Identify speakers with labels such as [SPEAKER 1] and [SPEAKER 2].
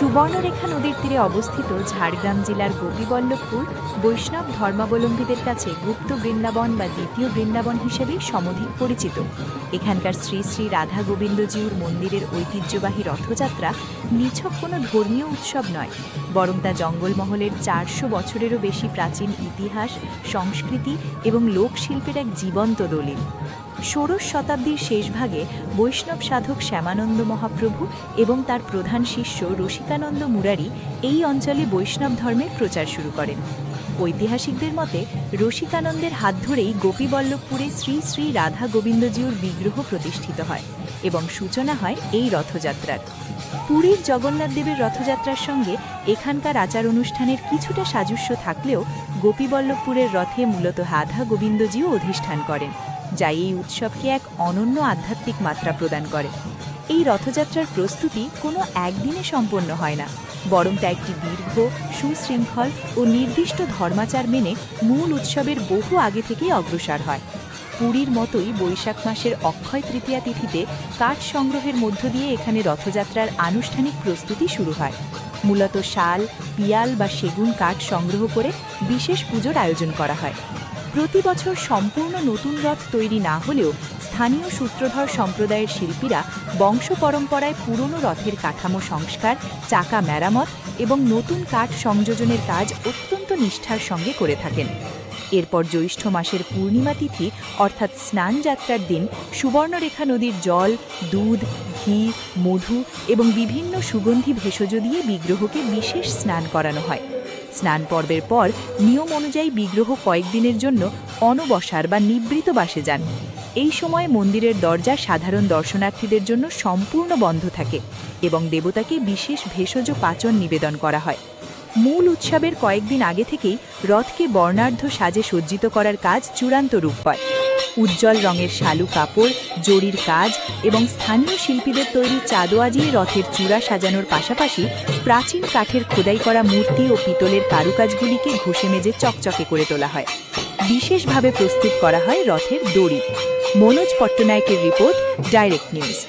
[SPEAKER 1] সুবর্ণরেখা নদীর তীরে অবস্থিত ঝাড়গ্রাম জেলার গোপীবল্লভপুর বৈষ্ণব ধর্মাবলম্বীদের কাছে গুপ্ত বৃন্দাবন বা দ্বিতীয় বৃন্দাবন হিসেবে সমধিক পরিচিত। এখানকার শ্রী শ্রী রাধা গোবিন্দজিউর মন্দিরের ঐতিহ্যবাহী রথযাত্রা নিছক কোনো ধর্মীয় উৎসব নয়, বরং তা জঙ্গলমহলের 400 বছরেরও বেশি প্রাচীন ইতিহাস, সংস্কৃতি এবং লোকশিল্পের এক জীবন্ত দলিল। ষোড়শ শতাব্দীর শেষভাগে বৈষ্ণব সাধক শ্যামানন্দ মহাপ্রভু এবং তার প্রধান শিষ্য রসিকানন্দ মুরারি এই অঞ্চলে বৈষ্ণব ধর্মের প্রচার শুরু করেন। ঐতিহাসিকদের মতে রসিকানন্দের হাত ধরেই গোপীবল্লভপুরে শ্রী শ্রী রাধা গোবিন্দজিউর বিগ্রহ প্রতিষ্ঠিত হয় এবং সূচনা হয় এই রথযাত্রার। পুরীর জগন্নাথ দেবের রথযাত্রার সঙ্গে এখানকার আচার অনুষ্ঠানের কিছুটা সাদৃশ্য থাকলেও গোপীবল্লভপুরের রথে মূলত রাধা গোবিন্দজিউ অধিষ্ঠান করেন, যা এই উৎসবকে এক অনন্য আধ্যাত্মিক মাত্রা প্রদান করে। এই রথযাত্রার প্রস্তুতি কোনো একদিনে সম্পন্ন হয় না, বরং তা একটি দীর্ঘ, সুশৃঙ্খল ও নির্দিষ্ট ধর্মাচার মেনে মূল উৎসবের বহু আগে থেকেই অগ্রসর হয়। পুরীর মতোই বৈশাখ মাসের অক্ষয় তৃতীয়া তিথিতে কাঠ সংগ্রহের মধ্য দিয়ে এখানে রথযাত্রার আনুষ্ঠানিক প্রস্তুতি শুরু হয়। মূলত শাল, পিয়াল বা সেগুন কাঠ সংগ্রহ করে বিশেষ পুজোর আয়োজন করা হয়। প্রতি বছর সম্পূর্ণ নতুন রথ তৈরি না হলেও স্থানীয় সূত্রধর সম্প্রদায়ের শিল্পীরা বংশ পরম্পরায় পুরনো রথের কাঠামো সংস্কার, চাকা মেরামত এবং নতুন কাঠ সংযোজনের কাজ অত্যন্ত নিষ্ঠার সঙ্গে করে থাকেন। এরপর জ্যৈষ্ঠ মাসের পূর্ণিমা তিথি অর্থাৎ স্নান যাত্রার দিন সুবর্ণরেখা নদীর জল, দুধ, ঘি, মধু এবং বিভিন্ন সুগন্ধি ভেষজ দিয়ে বিগ্রহকে বিশেষ স্নান করানো হয়। স্নান পর্বের পর নিয়ম অনুযায়ী বিগ্রহ কয়েকদিনের জন্য অনবসর বা নিবৃত বাসে যান। এই সময় মন্দিরের দরজা সাধারণ দর্শনার্থীদের জন্য সম্পূর্ণ বন্ধ থাকে এবং দেবতাকে বিশেষ ভেষজ পাচন নিবেদন করা হয়। মূল উৎসবের কয়েকদিন আগে থেকেই রথকে বর্ণাঢ্য সাজে সজ্জিত করার কাজ চূড়ান্ত রূপ পায়। উজ্জ্বল রঙের শালু কাপড়, জরির কাজ এবং স্থানীয় শিল্পীদের তৈরি চাঁদোয়াজি রথের চূড়া সাজানোর পাশাপাশি প্রাচীন কাঠের খোদাই করা মূর্তি ও পিতলের কারুকাজগুলিকে ঘষে মেজে চকচকে করে তোলা হয়। বিশেষভাবে প্রস্তুত করা হয় রথের দড়ি। মনোজ পট্টনায়কের রিপোর্ট, ডাইরেক্ট নিউজ।